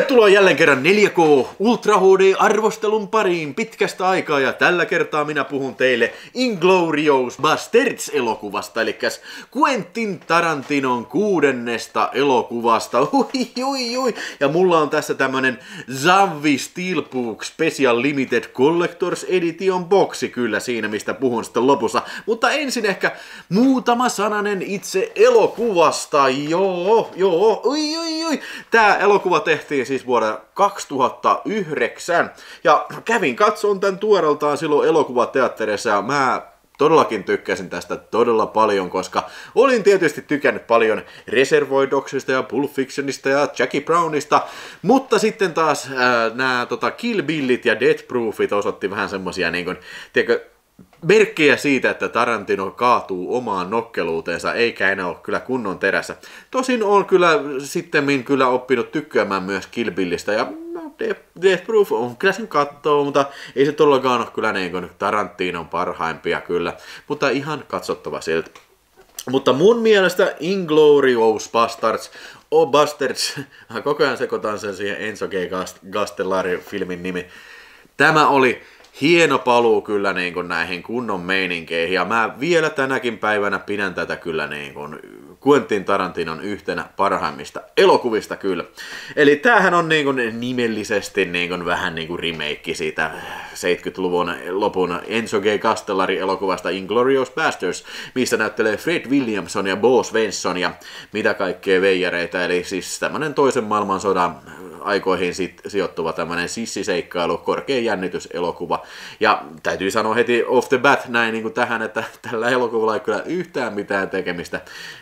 Tervetuloa jälleen kerran 4K Ultra HD-arvostelun pariin pitkästä aikaa, ja tällä kertaa minä puhun teille Inglourious Basterds-elokuvasta, eli Quentin Tarantinon 6. elokuvasta. Ui. Ja mulla on tässä tämmönen Zavvi Steelbook Special Limited Collectors Edition boksi kyllä siinä, mistä puhun sitten lopussa. Mutta ensin ehkä muutama sananen itse elokuvasta. Ui. Tää elokuva tehtiin siis vuonna 2009, ja kävin katsomaan tän tuoreeltaan silloin elokuvateatterissa, ja mä todellakin tykkäsin tästä todella paljon, koska olin tietysti tykännyt paljon Reservoir Dogsista ja Pulp Fictionista ja Jackie Brownista, mutta sitten taas nämä Kill Billit ja Death Proofit osoitti vähän semmosia niin kuin, tiedätkö, merkkejä siitä, että Tarantino kaatuu omaan nokkeluuteensa, eikä enää ole kyllä kunnon terässä. Tosin on kyllä sittemmin kyllä oppinut tykkäämään myös Kill Billistä, ja Death Proof on kyllä sen kattoo, mutta ei se todellakaan ole kyllä niin kuin Tarantinon parhaimpia kyllä, mutta ihan katsottava siltä. Mutta mun mielestä Inglourious Basterds, koko ajan sekoitan sen siihen Enzo G. Castellari-filmin nimi. Tämä oli hieno paluu kyllä niin kuin näihin kunnon meininkeihin, ja mä vielä tänäkin päivänä pidän tätä kyllä niin kuin Quentin Tarantinon yhtenä parhaimmista elokuvista kyllä. Eli tämähän on niin kuin nimellisesti niin kuin vähän niin kuin remake siitä 70-luvun lopun Enzo G. Castellari-elokuvasta Inglourious Basterds, missä näyttelee Fred Williamson ja Bo Svenson ja mitä kaikkea veijareita, eli siis tämmönen toisen maailmansodan aikoihin sijoittuva tämmönen sissiseikkailu, korkea jännityselokuva. Ja täytyy sanoa heti off the bat näin niin kuin tähän, että tällä elokuvalla ei kyllä yhtään mitään tekemistä.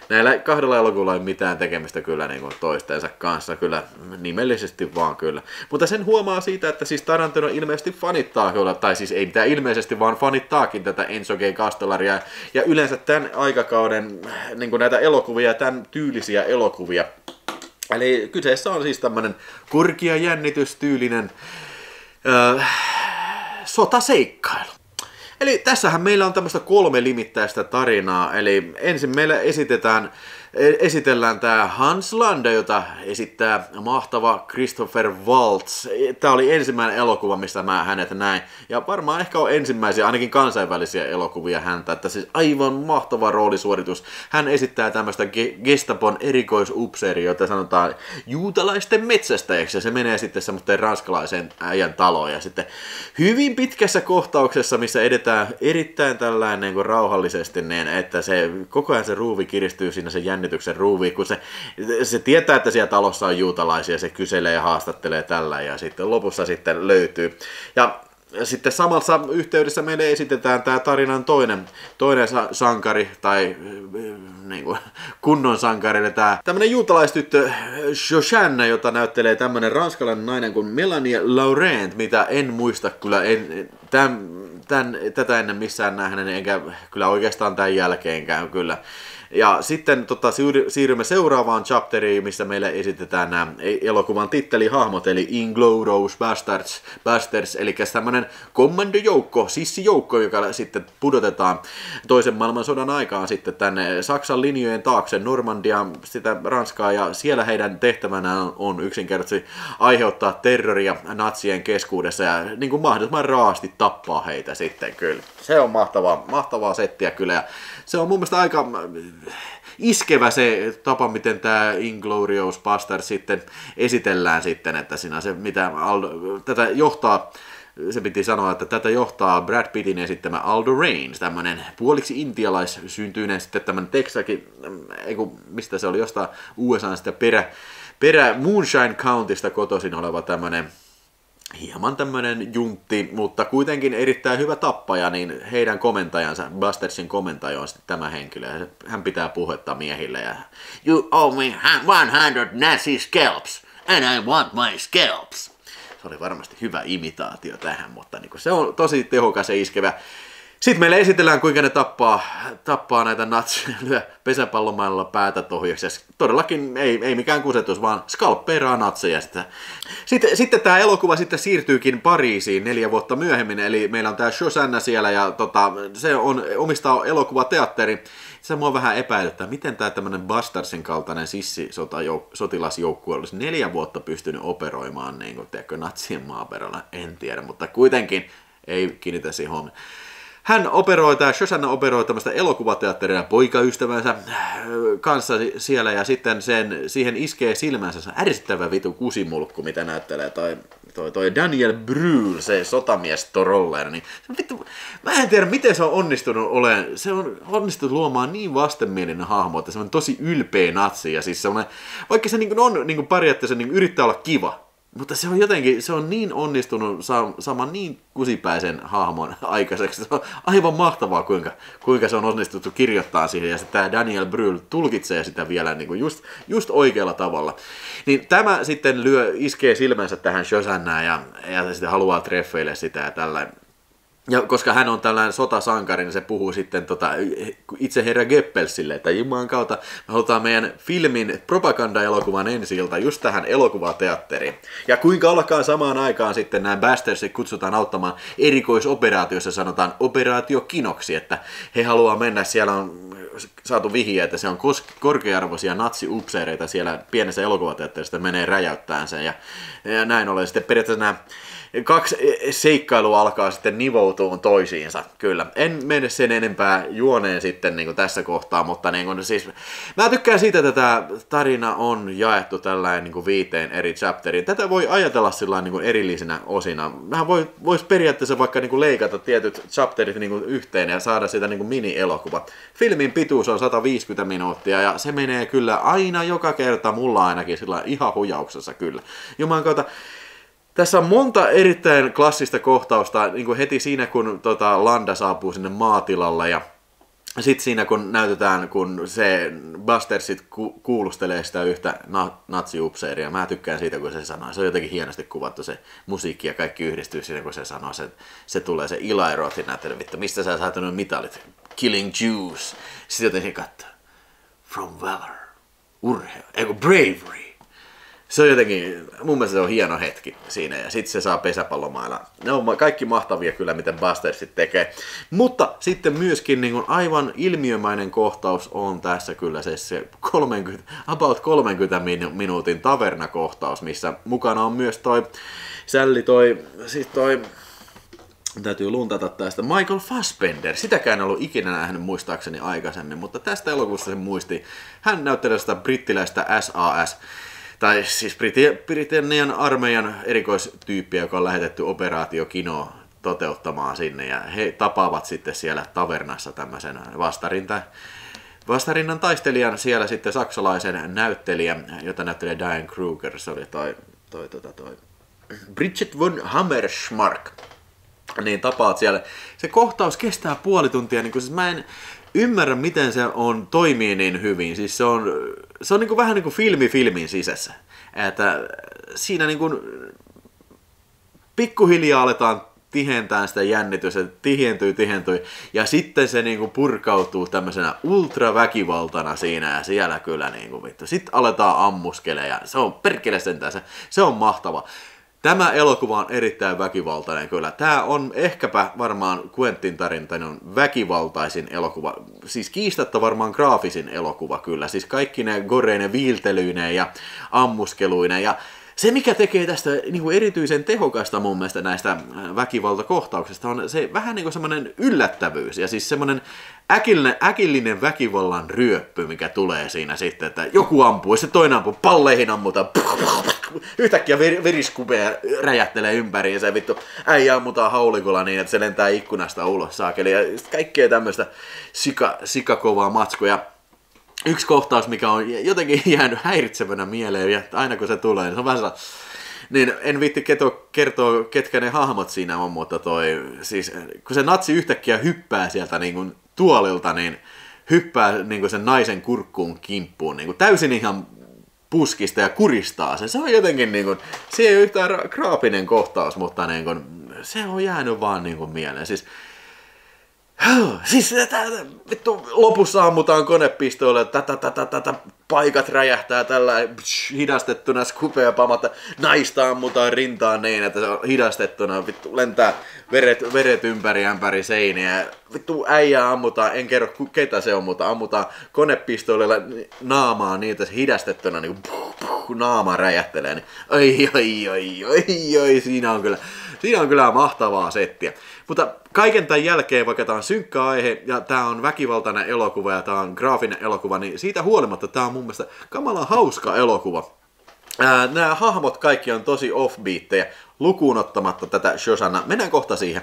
Näillä kahdella elokuvalla ei mitään tekemistä kyllä niin kuin toistensa kanssa, kyllä nimellisesti vaan kyllä. Mutta sen huomaa siitä, että siis Tarantino ilmeisesti fanittaa kyllä, tai siis ei mitään ilmeisesti, vaan fanittaakin tätä Enzo G. Castellaria ja yleensä tämän aikakauden niin kuin näitä elokuvia, tämän tyylisiä elokuvia. Eli kyseessä on siis tämmönen korkea jännitystyylinen sotaseikkailu. Eli tässähän meillä on tämmöistä 3 limittäistä tarinaa, eli ensin meille esitellään tää Hans Landa, jota esittää mahtava Christopher Waltz. Tää oli ensimmäinen elokuva, mistä mä hänet näin, ja varmaan ehkä on ensimmäisiä, ainakin kansainvälisiä elokuvia häntä, että siis aivan mahtava roolisuoritus. Hän esittää tämmöistä Gestapon erikoisupseeria, jota sanotaan juutalaisten metsästäjäksi, ja se menee sitten semmoisten ranskalaisen äijän taloon, ja sitten hyvin pitkässä kohtauksessa, missä edetään erittäin tällainen niin kuin rauhallisesti, niin että se koko ajan se ruuvi kiristyy siinä se jännityksen ruuviin, kun se tietää, että siellä talossa on juutalaisia, se kyselee ja haastattelee tällä, ja sitten lopussa sitten löytyy. Ja sitten samassa yhteydessä meille esitetään tämä tarinan toinen sankari, tai niin kuin, kunnon sankari, eli tämä tämmöinen juutalaistyttö Shoshana, jota näyttelee tämmöinen ranskalainen nainen kuin Melanie Laurent, mitä en muista kyllä, tätä ennen missään nähnyt, enkä kyllä oikeastaan tämän jälkeenkään kyllä. Ja sitten siirrymme seuraavaan chapteriin, missä meille esitetään nämä elokuvan tittelihahmot, eli Inglourious Basterds, eli tämmöinen kommandojoukko, sissijoukko, joka sitten pudotetaan toisen maailmansodan aikaan sitten tänne Saksan linjojen taakse Normandiaan, sitä Ranskaa, ja siellä heidän tehtävänään on yksinkertaisesti aiheuttaa terroria natsien keskuudessa ja niin kuin mahdollisimman raasti tappaa heitä sitten kyllä. Se on mahtavaa settiä kyllä, ja se on mun mielestä aika iskevä se tapa, miten tämä Inglourious Basterds sitten esitellään sitten, että siinä se, mitä tätä johtaa, se piti sanoa, että tätä johtaa Brad Pittin esittämä Aldo Raines, tämmönen puoliksi intialaissyntyinen sitten tämmönen Texakin, mistä se oli, jostain USA sitten perä Moonshine Countysta kotoisin oleva tämmönen hieman tämmönen juntti, mutta kuitenkin erittäin hyvä tappaja, niin heidän komentajansa, Basterdsin komentaja on sitten tämä henkilö, ja hän pitää puhetta miehille, ja "You owe me 100 Nazi scalps, and I want my scalps." Se oli varmasti hyvä imitaatio tähän, mutta niin se on tosi tehokas ja iskevä. Sitten meille esitellään, kuinka ne tappaa näitä natseja, lyö pesäpallomailalla päätä tohjaksi. Todellakin ei mikään kusetus, vaan skalppeeraa natseja. Sitten tämä elokuva sitten siirtyykin Pariisiin 4 vuotta myöhemmin, eli meillä on tämä Shosanna siellä, ja se omistaa elokuvateatteri. Se mua vähän epäilyttää, miten tämä tämmöinen Bastardsin kaltainen sissisotilasjoukkue olisi 4 vuotta pystynyt operoimaan niin kuin, tiedätkö, natsien maaperällä, en tiedä, mutta kuitenkin ei kiinnitä siihen huomioon. Shosanna operoi tämmöistä elokuvateatteria poikaystävänsä kanssa siellä, ja sitten siihen iskee silmänsä se ärsyttävä vitu kusimulkku, mitä näyttelee toi Daniel Brühl, se sotamies Toroller, niin vittu, mä en tiedä miten se on onnistunut luomaan niin vastenmielinen hahmo, että se on tosi ylpeä natsi, ja siis vaikka se on periaatteessa yrittää olla kiva, mutta se on niin onnistunut saamaan niin kusipäisen hahmon aikaiseksi. Se on aivan mahtavaa, kuinka se on onnistuttu kirjoittaa siihen. Ja tämä Daniel Brühl tulkitsee sitä vielä niin kuin just oikealla tavalla. Niin tämä sitten iskee silmänsä tähän Shosannaan ja sitten haluaa treffeille sitä ja tällainen. Ja koska hän on tällainen sotasankari, niin se puhuu sitten itse herra Goebbelsille, että Jumalan kautta me halutaan meidän filmin propagandaelokuvan ensi-ilta just tähän elokuvateatteriin. Ja kuinka ollakaan samaan aikaan sitten nämä Bastardsit kutsutaan auttamaan erikoisoperaatiossa, sanotaan operaatio Kinoksi, että he haluaa mennä, siellä on saatu vihjeä, että se on korkea-arvoisia natsiupseereita siellä pienessä elokuvateatterissa, menee räjäyttämään sen ja näin ollen sitten periaatteessa nämä 2 seikkailua alkaa sitten nivoutua toisiinsa, kyllä. En mene sen enempää juoneen sitten niin kuin tässä kohtaa, mutta niin kuin, siis, mä tykkään siitä, että tämä tarina on jaettu tällainen niin kuin 5 eri chapteriin. Tätä voi ajatella sillä niin kuin erillisinä osina. Vähän voisi periaatteessa vaikka niin kuin leikata tietyt chapterit niin kuin yhteen ja saada siitä niin kuin mini-elokuva. Filmin pituus on 150 minuuttia ja se menee kyllä aina joka kerta, mulla ainakin sillä ihan hujauksessa kyllä. Jumalan kautta. Tässä on monta erittäin klassista kohtausta, niin kuin heti siinä, kun Landa saapuu sinne maatilalle ja sitten siinä, kun näytetään, kun se Bastardsit kuulustelee sitä yhtä natsiupseeria. Mä tykkään siitä, kun se sanoo. Se on jotenkin hienosti kuvattu se musiikki ja kaikki yhdistyy siinä, kun se sanoo. Se tulee se Eli Roth näyttely, vittu, mistä sä saat nuo mitalit? Killing Jews. Sitten jotenkin katsoo. From valor. Urheilu. Bravery. Se on jotenkin, mun mielestä se on hieno hetki siinä, ja sitten se saa pesäpallomailla. Ne on kaikki mahtavia kyllä, miten Bastardsit tekee. Mutta sitten myöskin niin kuin aivan ilmiömäinen kohtaus on tässä kyllä se 30 minuutin tavernakohtaus, missä mukana on myös täytyy luntata tästä, Michael Fassbender. Sitäkään en ollut ikinä nähnyt muistaakseni aikaisemmin, mutta tästä elokuvasta sen muisti. Hän näyttelee sitä brittiläistä SAS, tai siis Britannian armeijan erikoistyyppiä, joka on lähetetty operaatio Kinoon toteuttamaan sinne, ja he tapaavat sitten siellä tavernassa tämmöisen vastarinnan taistelijan, siellä sitten saksalaisen näyttelijän, jota näyttelee Diane Kruger, se oli toi Bridget von Hammersmark. Niin tapaat siellä. Se kohtaus kestää puoli tuntia, niin siis mä en ymmärrä, miten se toimii niin hyvin. Siis se on niin kuin vähän niin kuin filmin sisässä. Että siinä niin kuin pikkuhiljaa aletaan tihentää sitä jännitystä, tihentyy, ja sitten se niin kuin purkautuu tämmöisenä ultraväkivaltana siinä, ja siellä kyllä niin kuin vittu. Sitten aletaan ammuskelemaan, ja se on perkele sentään, se on mahtava. Tämä elokuva on erittäin väkivaltainen kyllä. Tämä on ehkäpä varmaan Quentin Tarantinon väkivaltaisin elokuva. Siis kiistatta varmaan graafisin elokuva kyllä. Siis kaikki ne goreine viiltelyineen ja ammuskeluineen. Ja se, mikä tekee tästä niin kuin erityisen tehokasta mun mielestä näistä väkivaltakohtauksista, on se vähän niin kuin semmoinen yllättävyys. Ja siis semmoinen äkillinen väkivallan ryöppy, mikä tulee siinä sitten, että joku ampuu, ja se toinen ampuu, palleihin ammutaan, yhtäkkiä veriskupeja räjähtelee ympäri, ja se vittu äijä ammutaan haulikolla niin, että se lentää ikkunasta ulos saakeli, ja kaikkea tämmöistä sikakovaa matskoja. Yksi kohtaus, mikä on jotenkin jäänyt häiritsevänä mieleen, ja aina kun se tulee, niin se on vähän sellainen, niin en viitti kertoa, ketkä ne hahmot siinä on, mutta siis, kun se natsi yhtäkkiä hyppää sieltä niin kuin tuolilta, niin hyppää niin kuin sen naisen kurkkuun kimppuun, niin kuin täysin ihan puskista ja kuristaa sen. Se on jotenkin, niin kuin, se ei ole yhtään graafinen kohtaus, mutta niin kuin, se on jäänyt vaan niin kuin mieleen. Siis, Siis vittu, lopussa ammutaan konepistoille, paikat räjähtää tällä hidastettuna, skupea pamata, naista ammutaan rintaan niin, että se on hidastettuna, vittu lentää veret ympäri seiniä, vittu äijää ammutaan, en kerro ketä se on, mutta ammutaan konepistoililla naamaa niitä hidastettuna, niin kun naama räjähtelee, niin oi, siinä on kyllä mahtavaa settiä. Mutta kaiken tämän jälkeen, vaikka tämä on synkkä aihe ja tämä on väkivaltainen elokuva ja tämä on graafinen elokuva, niin siitä huolimatta tämä on mun mielestä kamalan hauska elokuva. Nämä hahmot kaikki on tosi offbeatteja, lukuun ottamatta tätä Shosanna. Mennään kohta siihen.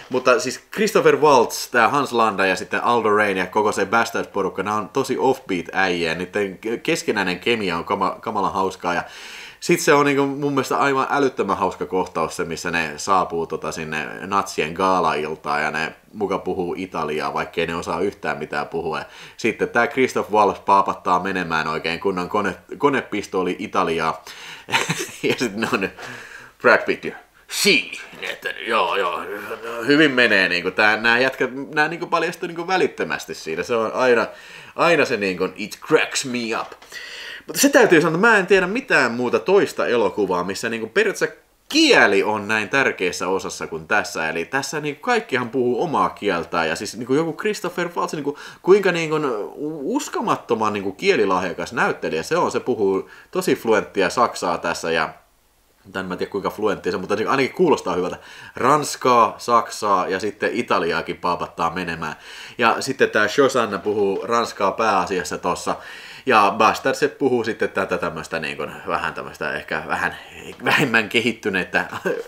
Mutta siis Christopher Waltz, tämä Hans Landa ja sitten Aldo Raine ja koko se Bastards-porukka, nämä on tosi offbeat äijää. Niiden keskinäinen kemia on kamalan hauskaa ja sitten se on niinku mun mielestä aivan älyttömän hauska kohtaus se, missä ne saapuu sinne natsien gaala-iltaan ja ne muka puhuu italiaa, vaikkei ne osaa yhtään mitään puhua. Ja sitten tämä Christoph Waltz paapattaa menemään oikein kunnon konepistooli Italiaa. Ja sitten ne on Brad Pitt ja joo, hyvin menee. Niinku, nämä jätkät niinku paljastuu niinku välittömästi siinä. Se on aina se niinku, it cracks me up. Mutta se täytyy sanoa, että mä en tiedä mitään muuta toista elokuvaa, missä niinku periaatteessa kieli on näin tärkeässä osassa kuin tässä. Eli tässä niinku kaikkihan puhuu omaa kieltään. Ja siis niinku joku Christopher Waltz, niinku, kuinka niinku uskomattoman niinku kielilahjakas näyttelijä se on. Se puhuu tosi fluenttia saksaa tässä ja en mä tiedä kuinka fluenttia se, mutta ainakin kuulostaa hyvältä. Ranskaa, saksaa ja sitten italiaakin paapattaa menemään. Ja sitten tämä Shosanna puhuu ranskaa pääasiassa tossa. Ja Bastards puhuu sitten tätä tämmöistä niin kuin, vähän tämmöistä ehkä vähän vähemmän kehittyneitä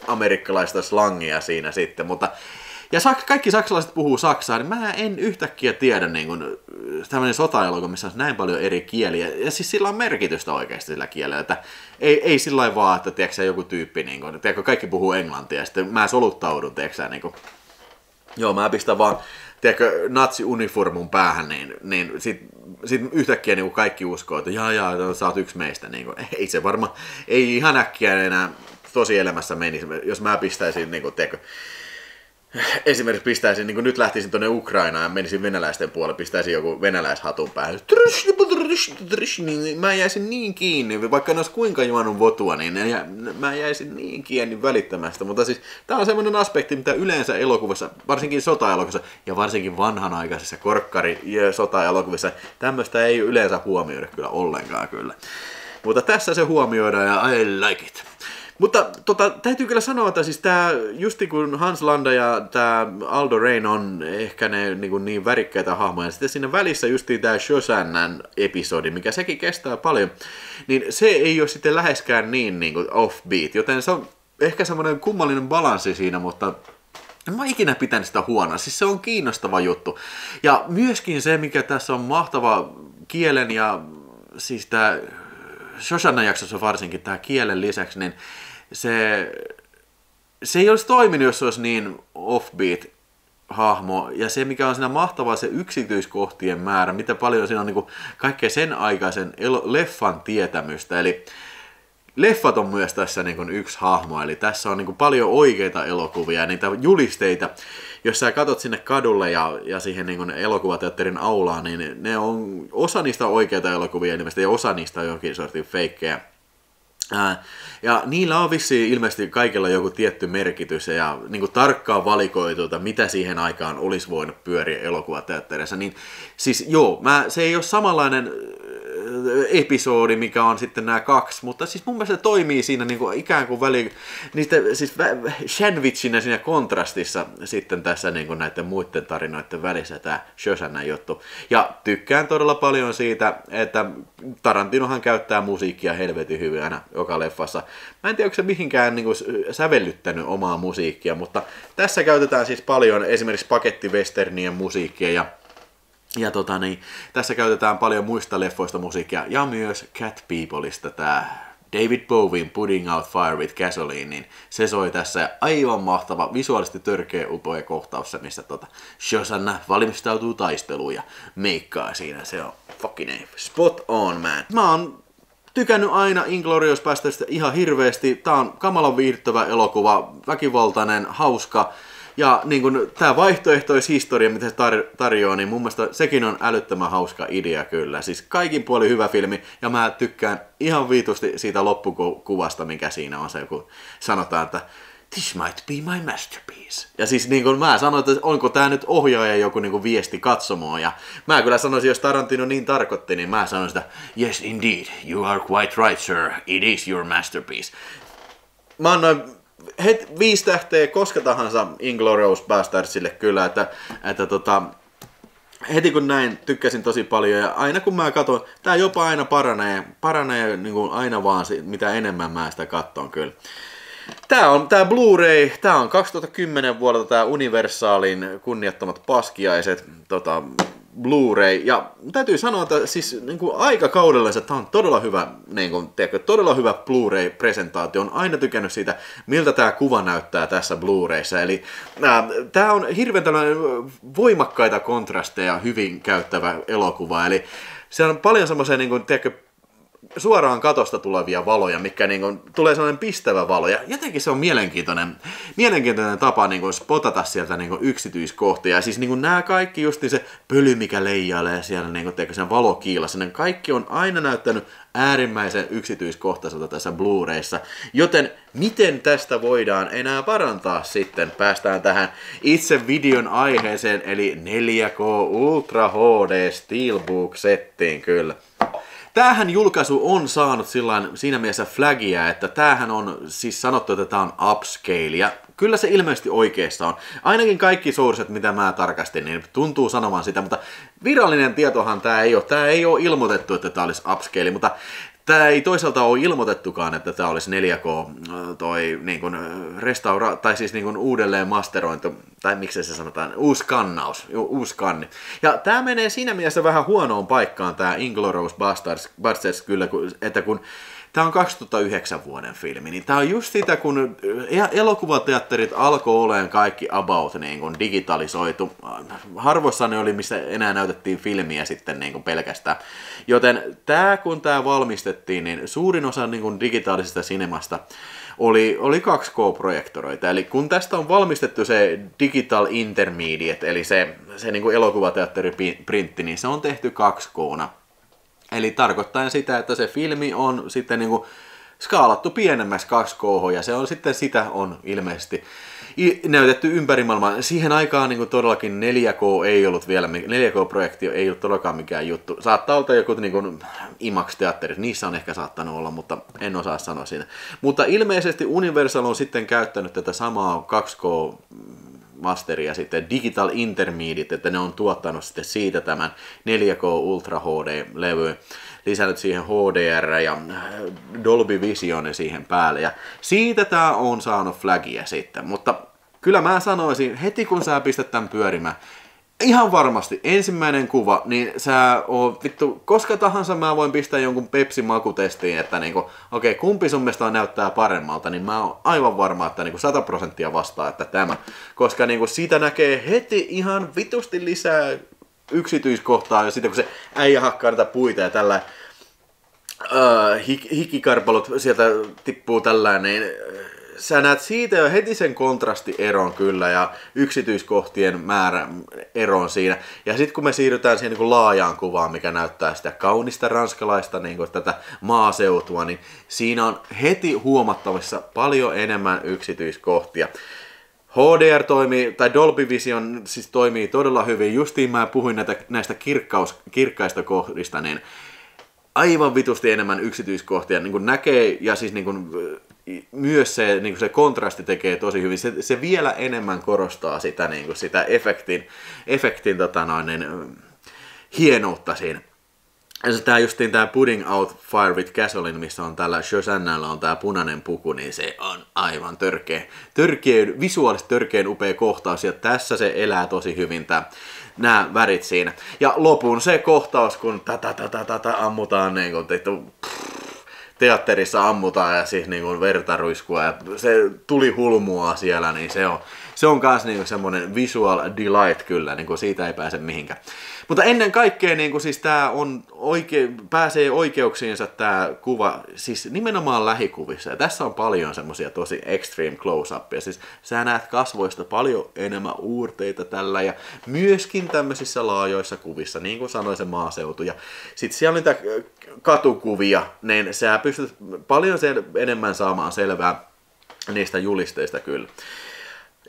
amerikkalaista slangia siinä sitten, mutta ja kaikki saksalaiset puhuu saksaa, niin mä en yhtäkkiä tiedä niin kuin, tämmöinen sota-elokuva, missä on näin paljon eri kieliä, ja siis sillä on merkitystä oikeasti sillä kielellä, että ei sillä lailla vaan, että tiedätkö, joku tyyppi, niin kuin, tiedätkö, kaikki puhuu englantia, ja sitten mä soluttaudun, tiedätkö, niin kuin, joo, mä pistän vaan, tiedätkö, natsi-uniformun päähän, niin sit yhtäkkiä niin kaikki uskoo, että jaa, sä oot yksi meistä. Niin kuin, ei se varmaan, ei ihan äkkiä enää tosielämässä menisi, jos mä pistäisin, niin kuin, tiedätkö, esimerkiksi pistäisin, niin kuin nyt lähtisin tuonne Ukrainaan ja menisin venäläisten puolelle, pistäisin joku venäläishatun päähän, niin mä jäisin niin kiinni, vaikka en olisi kuinka juonut votua, niin mä jäisin niin kiinni välittömästä. Mutta siis tää on semmoinen aspekti, mitä yleensä elokuvassa, varsinkin sota-elokuvassa ja varsinkin vanhanaikaisessa korkkari-sota-elokuvissa, tämmöistä ei yleensä huomioida kyllä ollenkaan kyllä. Mutta tässä se huomioidaan ja I like it. Mutta täytyy kyllä sanoa, että siis tää, justi kun Hans Landa ja tää Aldo Raine on ehkä ne niin värikkäitä hahmoja, ja sitten siinä välissä justiin tää Shosannan episodi, mikä sekin kestää paljon, niin se ei ole sitten läheskään niin kuin offbeat, joten se on ehkä semmoinen kummallinen balanssi siinä, mutta en mä ikinä pitänyt sitä huonoa, siis se on kiinnostava juttu. Ja myöskin se, mikä tässä on mahtava kielen ja siis tää Shosannan jaksossa varsinkin tää kielen lisäksi, niin se ei olisi toiminut, jos se olisi niin offbeat-hahmo. Ja se, mikä on siinä mahtavaa, se yksityiskohtien määrä, mitä paljon siinä on niin kuin kaikkea sen aikaisen leffan tietämystä. Eli leffat on myös tässä niin kuin yksi hahmo, eli tässä on niin kuin paljon oikeita elokuvia ja niitä julisteita. Jos sä katot sinne kadulle ja siihen niin kuin elokuvateatterin aulaan, niin ne on osa niistä oikeita elokuvia ilmeisesti ja osa niistä on jokin sortin feikkejä. Ja niillä on vissiin ilmeisesti kaikilla joku tietty merkitys ja niin kuin tarkkaan valikoituilta, mitä siihen aikaan olisi voinut pyöriä elokuvateatterissa. Niin, siis joo, se ei ole samanlainen episodi, mikä on sitten nämä kaksi, mutta siis mun mielestä se toimii siinä niin kuin ikään kuin niistä, siis sandwichinä siinä kontrastissa sitten tässä niin kuin näiden muiden tarinoiden välissä tämä Shosannan juttu. Ja tykkään todella paljon siitä, että Tarantinohan käyttää musiikkia helvetin hyvin aina joka leffassa. Mä en tiedä, onko se mihinkään niin kuin sävellyttänyt omaa musiikkia, mutta tässä käytetään siis paljon esimerkiksi pakettivesternien musiikkia ja tässä käytetään paljon muista leffoista musiikkia ja myös Cat Peopleista tää David Bowien Putting Out Fire with Gasoline, niin se soi tässä aivan mahtava, visuaalisesti törkeä upea kohtaus, missä Shosanna valmistautuu taisteluun ja meikkaa siinä. Se on fucking spot on, man. Mä oon tykännyt aina Inglourious Basterdsista ihan hirveästi. Tää on kamalan viihdyttävä elokuva, väkivaltainen, hauska Ja niin kun tää vaihtoehtoishistoria, mitä se tarjoaa, niin mun mielestä sekin on älyttömän hauska idea kyllä. Siis kaikin puoli hyvä filmi, ja mä tykkään ihan viitusti siitä loppukuvasta, mikä siinä on se, kun sanotaan, että this might be my masterpiece. Ja siis niin kuin mä sanoin, että onko tää nyt ohjaaja joku niin kuin viesti katsomoon. Ja mä kyllä sanoisin, jos Tarantino niin tarkoitti, niin mä sanoisin, että yes indeed, you are quite right sir, it is your masterpiece. Mä annoin 5 tähteä koska tahansa Inglourious Bastardsille kyllä, että heti kun näin tykkäsin tosi paljon ja aina kun mä katson, tää jopa aina paranee niin kuin aina vaan mitä enemmän mä sitä katson kyllä. Tää Blu-ray, tää on 2010 vuodelta tää Universalin kunniattomat paskiaiset Blu-ray, ja täytyy sanoa, että siis niin kuin aikakaudellensa tää on todella hyvä, niin kuin, tiedätkö, todella hyvä Blu-ray-presentaatio. On aina tykännyt siitä, miltä tää kuva näyttää tässä Blu-rayssa, eli tää on hirveän tällainen voimakkaita kontrasteja hyvin käyttävä elokuva, eli se on paljon semmoisia, niin kuin, tiedätkö, suoraan katosta tulevia valoja, mikä niin kuin, tulee sellainen pistävä valo, ja jotenkin se on mielenkiintoinen tapa niin kuin, spotata sieltä niin kuin, yksityiskohtia, ja siis niin kuin, nämä kaikki just niin se pöly, mikä leijailee siellä niin kuin, sen valokiilassa, ne kaikki on aina näyttänyt äärimmäisen yksityiskohtaiselta tässä Blu-rayssa, joten miten tästä voidaan enää parantaa sitten? Päästään tähän itse videon aiheeseen, eli 4K Ultra HD Steelbook-settiin kyllä. Tämähän julkaisu on saanut siinä mielessä flagia, että tämähän on siis sanottu, että tämä on upscale, ja kyllä se ilmeisesti oikeassa on. Ainakin kaikki sourcet, mitä mä tarkastin, niin tuntuu sanomaan sitä, mutta virallinen tietohan tämä ei ole. Tämä ei ole ilmoitettu, että tämä olisi upscale, mutta tämä ei toisaalta ole ilmoitettukaan, että tämä olisi 4K niin kuin tai siis niin kuin uudelleen masterointu, tai miksi se sanotaan, uusi kanni. Ja tämä menee siinä mielessä vähän huonoon paikkaan, tämä Inglourious Basterds kyllä, että kun tämä on 2009 vuoden filmi, niin tämä on just sitä, kun elokuvateatterit alkoi olemaan kaikki about niin kuin digitalisoitu. Harvoissa ne oli, missä enää näytettiin filmiä sitten niin kuin pelkästään. Joten kun tämä valmistettiin, niin suurin osa niin kuin digitaalisesta sinemasta oli 2K-projektoroita. Eli kun tästä on valmistettu se Digital Intermediate, eli se niin kuin elokuvateatteriprintti, niin se on tehty 2K:na. Eli tarkoittaa sitä, että se filmi on sitten niin kuin skaalattu pienemmäksi 2K, ja se on sitten sitä on ilmeisesti näytetty ympäri maailmaa. Siihen aikaan niin kuin todellakin 4K-projekti ei ollut todellakaan mikään juttu. Saattaa olla joku niin kuin IMAX-teatterit, niissä on ehkä saattanut olla, mutta en osaa sanoa siinä. Mutta ilmeisesti Universal on sitten käyttänyt tätä samaa 2K masteria sitten Digital Intermediate, että ne on tuottanut sitten siitä tämän 4K Ultra HD-levy, lisännyt siihen HDR ja Dolby Vision siihen päälle, ja siitä tää on saanut flagia sitten, mutta kyllä mä sanoisin, heti kun sä pistät tän pyörimään, ihan varmasti ensimmäinen kuva, niin sä oot vittu, koska tahansa mä voin pistää jonkun Pepsi-makutestiin, että niinku, okei, kumpi sun mielestä näyttää paremmalta, niin mä oon aivan varma, että niinku 100% vastaa, että tämä. Koska niinku siitä näkee heti ihan vitusti lisää yksityiskohtaa, ja sitten kun se äijä hakkaa näitä puita ja tällä hikikarpalot sieltä tippuu tällä, niin sä näet siitä jo heti sen kontrastieron kyllä ja yksityiskohtien määrä eron siinä. Ja sitten kun me siirrytään siihen niin kuin laajaan kuvaan, mikä näyttää sitä kaunista ranskalaista niin kuin tätä maaseutua, niin siinä on heti huomattavissa paljon enemmän yksityiskohtia. HDR toimii, tai Dolby Vision siis toimii todella hyvin. Justiin mä puhuin näistä kirkkaista kohdista, niin aivan vitusti enemmän yksityiskohtia niin kuin näkee, ja siis niin kuin myös se, niin kuin se kontrasti tekee tosi hyvin. Se vielä enemmän korostaa sitä, niin kuin sitä efektin hienoutta siinä. Ja tämä justiin tämä Putting Out Fire with Gasoline, missä on tällä Shosannalla on tämä punainen puku, niin se on aivan visuaalisesti törkeän upea kohtaus, ja tässä se elää tosi hyvin nämä värit siinä. Ja lopun se kohtaus, kun ammutaan niin kuin teatterissa ammutaan ja siis niin kuin verta ruiskua ja se tuli hulmua siellä, niin se on myös niin semmoinen visual delight kyllä, niin kuin siitä ei pääse mihinkään. Mutta ennen kaikkea niin kuin siis tämä on pääsee oikeuksiinsa tämä kuva, siis nimenomaan lähikuvissa. Ja tässä on paljon semmoisia tosi extreme close-upia. Siis sä näet kasvoista paljon enemmän uurteita tällä ja myöskin tämmöisissä laajoissa kuvissa, niin kuin sanoin se maaseutu. Ja sitten siellä on niitä katukuvia, niin sä pystyt paljon enemmän saamaan selvää niistä julisteista kyllä.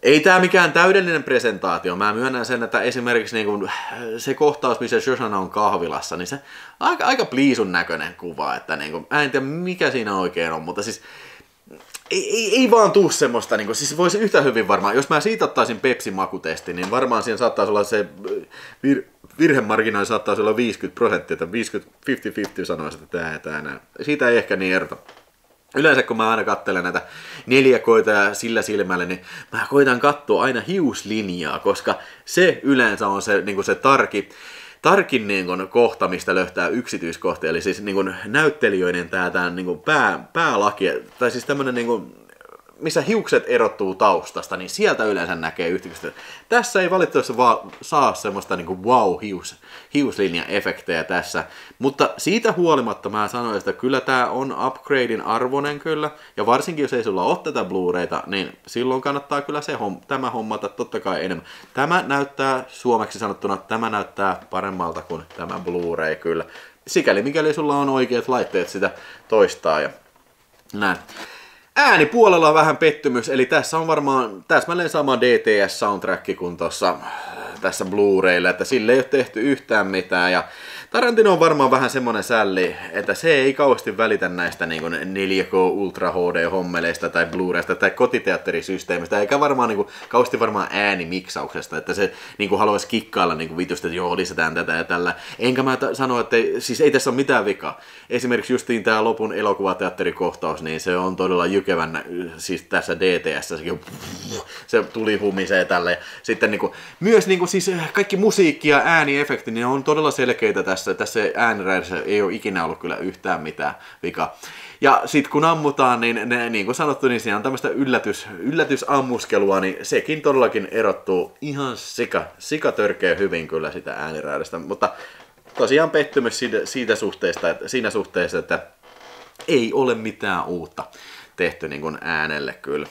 Ei tämä mikään täydellinen presentaatio. Mä myönnän sen, että esimerkiksi niin se kohtaus, missä Shoshana on kahvilassa, niin se aika pliisun näköinen kuva. Että niin kuin, mä en tiedä mikä siinä oikein on, mutta siis ei vaan tuu semmoista, niin kuin, siis voisi yhtä hyvin varmaan, jos mä siitä ottaisin Pepsi-makutesti, niin varmaan siinä saattaisi olla se virhemarginaali saattaisi olla 50%, että 50-50 sanoisi, että tämä. Siitä ei ehkä niin erota. Yleensä kun mä aina katselen näitä 4K:ta ja sillä silmällä, niin mä koitan katsoa aina hiuslinjaa, koska se yleensä on se, niin se tarkin niin kuin kohta, mistä löytää yksityiskohtia, eli siis niin kuin näyttelijöiden tämä niin kuin päälaki, tai siis tämmöinen niin kuin, missä hiukset erottuu taustasta, niin sieltä yleensä näkee yksityiskohtia. Tässä ei valitettavasti vaan saa semmoista niin kuin hiuslinja-efektejä tässä, mutta siitä huolimatta mä sanoin, että kyllä tää on upgradein arvoinen kyllä, ja varsinkin jos ei sulla ole tätä Blu-rayta, niin silloin kannattaa kyllä tämä hommata totta kai enemmän. Tämä näyttää, suomeksi sanottuna, tämä näyttää paremmalta kuin tämä Blu-ray kyllä, sikäli mikäli sulla on oikeat laitteet sitä toistaa ja näin. Äänipuolella on vähän pettymys, eli tässä on varmaan täsmälleen sama DTS-soundtrack kuin tässä Blu-raylla, että sille ei ole tehty yhtään mitään, ja Tarantino on varmaan vähän semmonen sälli, että se ei kauheasti välitä näistä niin kuin 4K Ultra HD-hommeleista tai Blu-raysta tai kotiteatterisysteemistä, eikä varmaan niin kuin, kauheasti varmaan äänimiksauksesta, että se niin kuin haluaisi kikkailla niin kuin vitusta, että joo, lisätään tätä ja tällä. Enkä mä sano, että siis ei tässä ole mitään vikaa. Esimerkiksi justiin tämä lopun elokuvateatterikohtaus, niin se on todella jykevän, siis tässä DTS, se tuli humisee tälle. Ja sitten niin kuin, myös niin kuin, siis kaikki musiikki ja ääniefekti, niin on todella selkeitä tässä ääniräidessä ei ole ikinä ollut kyllä yhtään mitään vikaa. Ja sitten kun ammutaan, niin kuin sanottu, niin siinä on tämmöistä yllätysammuskelua, niin sekin todellakin erottuu ihan sikatörkeä hyvin kyllä sitä ääniräidestä. Mutta tosiaan pettymys siinä suhteessa, että ei ole mitään uutta tehty niin kuin äänelle kyllä.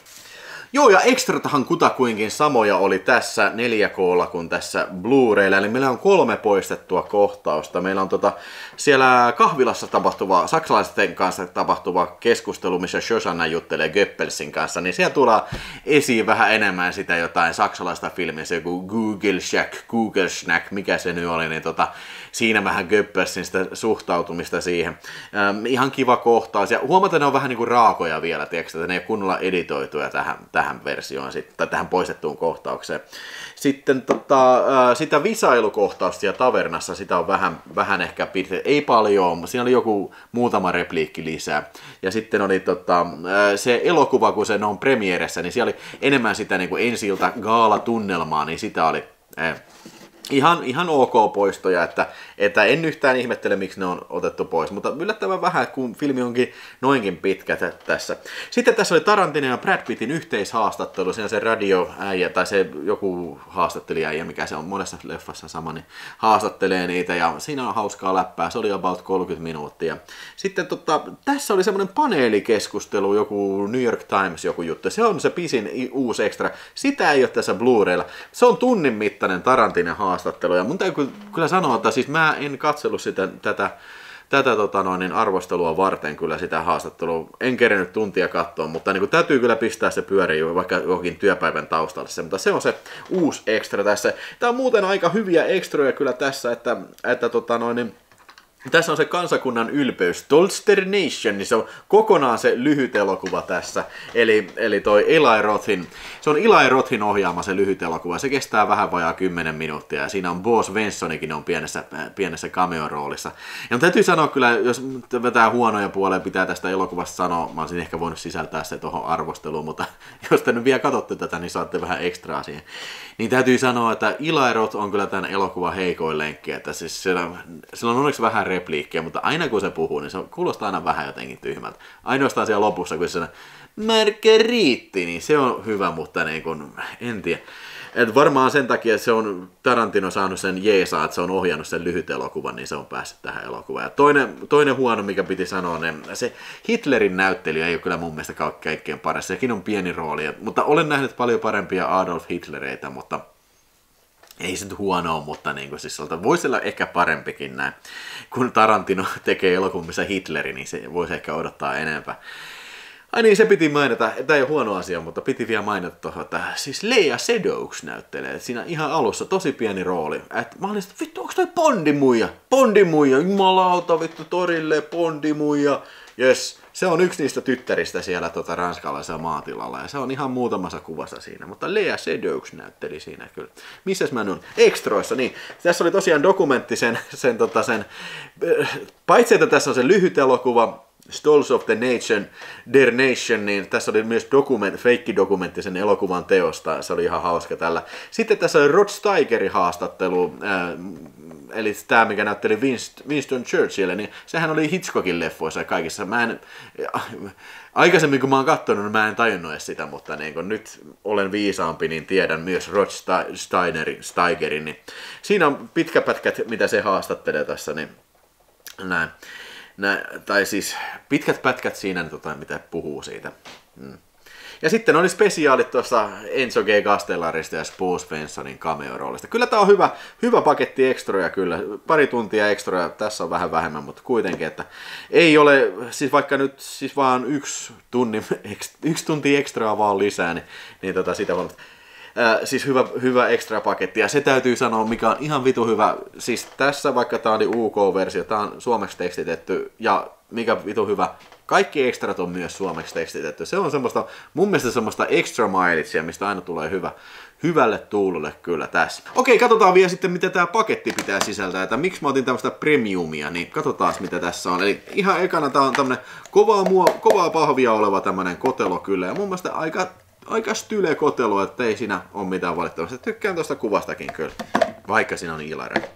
Joo, ja ekstratahan kutakuinkin samoja oli tässä 4K:lla kuin tässä Blu-raylla, eli meillä on 3 poistettua kohtausta. Meillä on siellä kahvilassa tapahtuva, saksalaisten kanssa tapahtuva keskustelu, missä Shoshana juttelee Goebbelsin kanssa, niin siellä tulee esiin vähän enemmän sitä jotain saksalaista filmiä, se joku Google Snack, mikä se nyt oli, niin siinä vähän Goebbelsin sitä suhtautumista siihen. Ihan kiva kohtaus, ja huomataan, että ne on vähän niin kuin raakoja vielä, tiedätkö, että ne ei ole kunnolla editoituja tähän versioon, tai tähän poistettuun kohtaukseen. Sitten sitä visailukohtausta siellä tavernassa, sitä on vähän ehkä pitkä, ei paljon, siinä oli joku muutama repliikki lisää. Ja sitten oli se elokuva, kun se on premieressä, niin siellä oli enemmän sitä niin kuin ensi-ilta gaalatunnelmaa, niin sitä oli ihan ok poistoja, että en yhtään ihmettele, miksi ne on otettu pois, mutta yllättävän vähän, kun filmi onkin noinkin pitkä tässä. Sitten tässä oli Tarantino ja Brad Pittin yhteishaastattelu, siinä se radioäijä, tai se joku haastattelijaäijä, mikä se on monessa leffassa sama, niin haastattelee niitä, ja siinä on hauskaa läppää, se oli about 30 minuuttia. Sitten tässä oli semmoinen paneelikeskustelu, joku New York Times joku juttu, se on se pisin uusi extra, sitä ei ole tässä Blu-raylla, se on tunnin mittainen Tarantino haastattelu, ja mun täytyy kyllä sanoa, että siis mä en katsellut tätä arvostelua varten kyllä sitä haastattelua, en kerennyt tuntia katsoa, mutta niin kuin, täytyy kyllä pistää se pyöriin vaikka johonkin työpäivän taustalle se, mutta se on se uusi extra tässä. Tää on muuten aika hyviä extroja kyllä tässä, että tässä on se kansakunnan ylpeys, Stolster Nation, niin se on kokonaan se lyhyt elokuva tässä, eli toi Eli Rothin, se on Eli Rothin ohjaama se lyhyt elokuva, se kestää vähän vajaa 10 minuuttia, ja siinä on Bo Svenssonikin on pienessä cameo-roolissa. Ja täytyy sanoa kyllä, jos vetää huonoja puoleen, pitää tästä elokuvasta sanoa, mä olisin ehkä voinut sisältää se tuohon arvosteluun, mutta jos te nyt vielä katsotte tätä, niin saatte vähän ekstraa siihen. Niin täytyy sanoa, että Eli Roth on kyllä tämän elokuvan heikoin lenkki, että siis sillä on onneksi vähän repliikkiä, mutta aina kun se puhuu, niin se kuulostaa aina vähän jotenkin tyhmältä. Ainoastaan siellä lopussa, kun se sanoo Margeritti, niin se on hyvä, mutta niin kun, en tiedä. Et varmaan sen takia, että se on Tarantino saanut sen jeesaa, että se on ohjannut sen lyhyt elokuvan, niin se on päässyt tähän elokuvaan. Ja toinen huono, mikä piti sanoa, niin se Hitlerin näyttelijä ei ole kyllä mun mielestä kaikkein paras. Sekin on pieni rooli, mutta olen nähnyt paljon parempia Adolf Hitlereitä, mutta ei se nyt huonoa, mutta niin kuin siis voisi olla ehkä parempikin näin. Kun Tarantino tekee elokuvissa Hitleri, niin se voisi ehkä odottaa enempää. Ai niin, se piti mainita, tämä ei ole huono asia, mutta piti vielä mainita tuohon, että siis Lea Seydoux näyttelee siinä ihan alussa tosi pieni rooli. Et mä olin sitten, vittu, onko toi Bondimuija? Bondimuija, jumalauta, vittu, torille, Bondimuija. Jes, se on yksi niistä tyttäristä siellä ranskalaisella maatilalla ja se on ihan muutamassa kuvassa siinä, mutta Lea Seydoux näytteli siinä kyllä. Missäs mä nyt? Extroissa, niin. Tässä oli tosiaan dokumentti sen paitsi että tässä on se lyhyt elokuva, Stolz of the Nation, Der Nation, niin tässä oli myös feikkidokumentti sen elokuvan teosta, se oli ihan hauska tällä. Sitten tässä oli Rod Steigerin haastattelu, eli tämä, mikä näytteli Winston Churchill, niin sehän oli Hitchcockin leffoissa ja kaikissa. Aikaisemmin kun mä oon katsonut, niin mä en tajunnut edes sitä, mutta niin kun nyt olen viisaampi, niin tiedän myös Rod Steigerin. Niin siinä on pitkä pätkät, mitä se haastattelee tässä, niin näin. Tai siis pitkät pätkät siinä, mitä puhuu siitä. Ja sitten oli spesiaalit tuossa Enzo G. Castellarista ja Bo Svensonin cameo-roolista. Kyllä tää on hyvä paketti ekstroja kyllä. Pari tuntia ekstroja, tässä on vähän vähemmän, mutta kuitenkin, että ei ole, siis vaikka nyt siis vaan yksi tunti ekstraa vaan lisää, niin sitä on. Siis hyvä extra paketti, ja se täytyy sanoa, mikä on ihan vitu hyvä. Siis tässä, vaikka tää on UK-versio, tää on suomeksi tekstitetty, ja mikä vitu hyvä, kaikki extrat on myös suomeksi tekstitetty. Se on semmoista, mun mielestä semmoista extra mileagea, mistä aina tulee hyvälle tuululle kyllä tässä. Okei, katsotaan vielä sitten, mitä tää paketti pitää sisältää, että miksi mä otin tämmöistä premiumia, niin katsotaan mitä tässä on. Eli ihan ekana tää on tämmönen kovaa pahvia oleva tämmönen kotelo kyllä, ja mun mielestä aika style kotelo, että ei siinä ole mitään valittamista. Tykkään tuosta kuvastakin kyllä, vaikka siinä on ilare.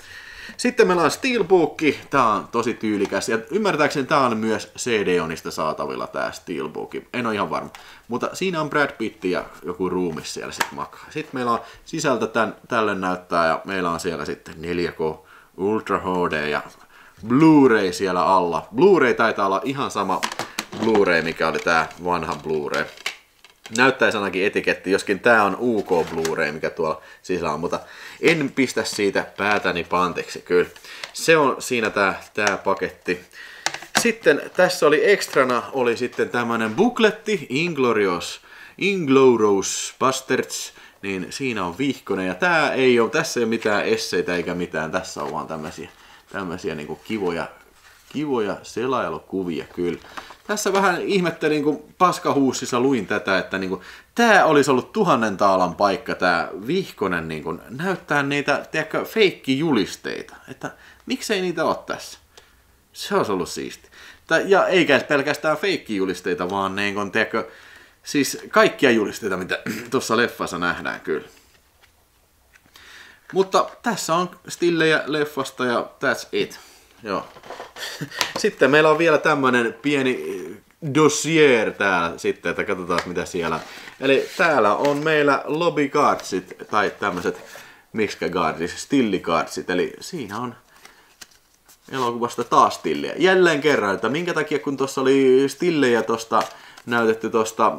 Sitten meillä on Steelbook, tää on tosi tyylikäs, ja ymmärtääkseni tää on myös CD-onista saatavilla tää Steelbook, en ole ihan varma. Mutta siinä on Brad Pitt ja joku ruumis siellä sitten makaa. Sitten meillä on sisältä tälle näyttää, ja meillä on siellä sitten 4K Ultra HD ja Blu-ray siellä alla. Blu-ray taitaa olla ihan sama Blu-ray, mikä oli tää vanha Blu-ray. Näyttäisi ainakin etiketti, joskin tää on UK Blu-ray, mikä tuolla sisällä on, mutta en pistä siitä päätäni pantiksi, kyllä. Se on siinä tää paketti. Sitten tässä oli ekstrana, oli sitten tämmönen bukletti, Inglorious Bastards, niin siinä on vihkonen, ja tässä ei ole mitään esseitä eikä mitään, tässä on vaan tämmösiä niinku kivoja selailukuvia, kyllä. Tässä vähän ihmettelin, kun paskahuussissa luin tätä, että niinku, tää olisi ollut 1000 taalan paikka, tää vihkonen niinku, näyttää niitä, tiedätkö, feikkijulisteita. Että miksei niitä ole tässä? Se olisi ollut siisti. Ja eikä pelkästään feikkijulisteita, vaan niinku, tiedätkö, siis kaikkia julisteita, mitä tuossa leffassa nähdään kyllä. Mutta tässä on stillejä leffasta ja that's it. Joo. Sitten meillä on vielä tämmönen pieni dossier täällä sitten, että katsotaan mitä siellä. Eli täällä on meillä lobbycardsit tai tämmöiset mixcardsit, stillicardsit, eli siinä on elokuvasta taas stillejä. Jälleen kerran, että minkä takia kun tuossa oli stillejä näytetty tuosta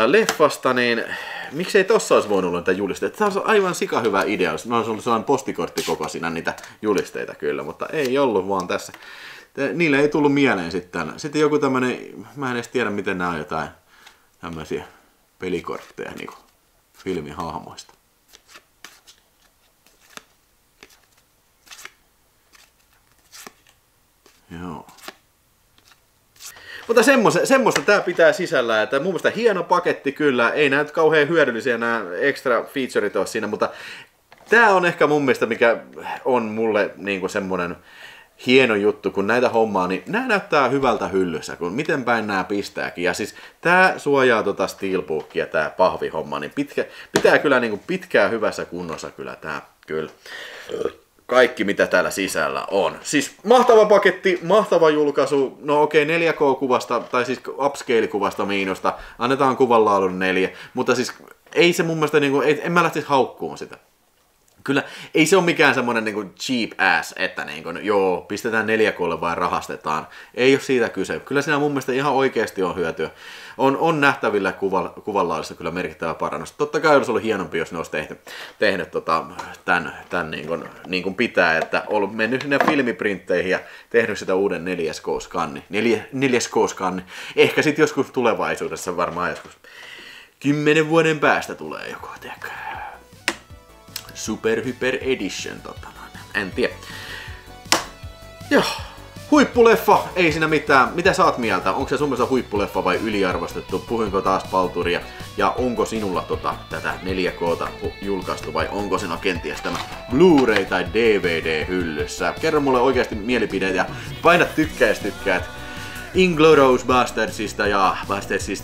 leffasta, niin miksei tossa olisi voinut olla niitä julisteita? Tämä on aivan sika hyvä idea. Mä olisi ollut sellainen postikorttikokoisina niitä julisteita kyllä, mutta ei ollut vaan tässä. Niille ei tullut mieleen sitten. Sitten joku tämmönen, mä en edes tiedä miten nämä on jotain tämmöisiä pelikortteja niinku filmihahmoista. Joo. Mutta semmoista tää pitää sisällä, että mun mielestä hieno paketti kyllä, ei näy kauhean hyödyllisiä nämä extra featureit ole siinä, mutta tää on ehkä mun mielestä mikä on mulle niinku semmonen hieno juttu, kun näitä hommaa, niin nää näyttää hyvältä hyllyssä, kun miten päin nää pistääkin. Ja siis tää suojaa Steelbookia, tää pahvihomma, niin pitää kyllä niinku pitkään hyvässä kunnossa kyllä tää, kyllä. kaikki mitä täällä sisällä on. Siis mahtava paketti, mahtava julkaisu, no okei 4K-kuvasta, tai siis upscale-kuvasta miinusta, annetaan kuvan laadun 4, mutta siis ei se mun mielestä, niinku, en mä lähtisi haukkuun sitä. Kyllä ei se ole mikään semmonen niinku cheap ass, että niinku, joo, pistetään 4K:lle vai rahastetaan. Ei ole siitä kyse. Kyllä siinä mun mielestä ihan oikeasti on hyötyä. On nähtävillä kuvanlaadussa kyllä merkittävä parannus. Totta kai olisi ollut hienompi, jos ne olisi tehnyt tän niin kuin pitää, että ollut mennyt sinne filmiprintteihin ja tehnyt sitä uuden 4K-skanni. Ehkä sitten joskus tulevaisuudessa, varmaan joskus 10 vuoden päästä tulee joku, tiedäkö? Super Hyper Edition, en tiedä. Joo, huippuleffa, ei siinä mitään. Mitä sä oot mieltä? Onko se sun mielestä huippuleffa vai yliarvostettu? Puhuinko taas palturia? Ja onko sinulla tätä 4K:ta julkaistu vai onko sinä kenties tämä Blu-ray tai DVD hyllyssä? Kerro mulle oikeasti mielipiteet ja paina tykkää, jos tykkäät Inglourious Basterdsista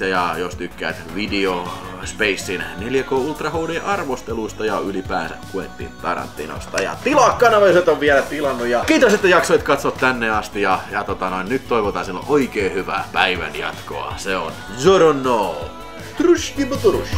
ja jos tykkäät Video Spacein 4K Ultra HD arvosteluista ja ylipäänsä Quentin Tarantinosta. Ja tilaa kanava, jos et on vielä tilannut. Ja kiitos, että jaksoit katsoa tänne asti. Ja nyt toivotaan silloin oikein hyvää päivän jatkoa. Se on Zorono. Trushki Motorush.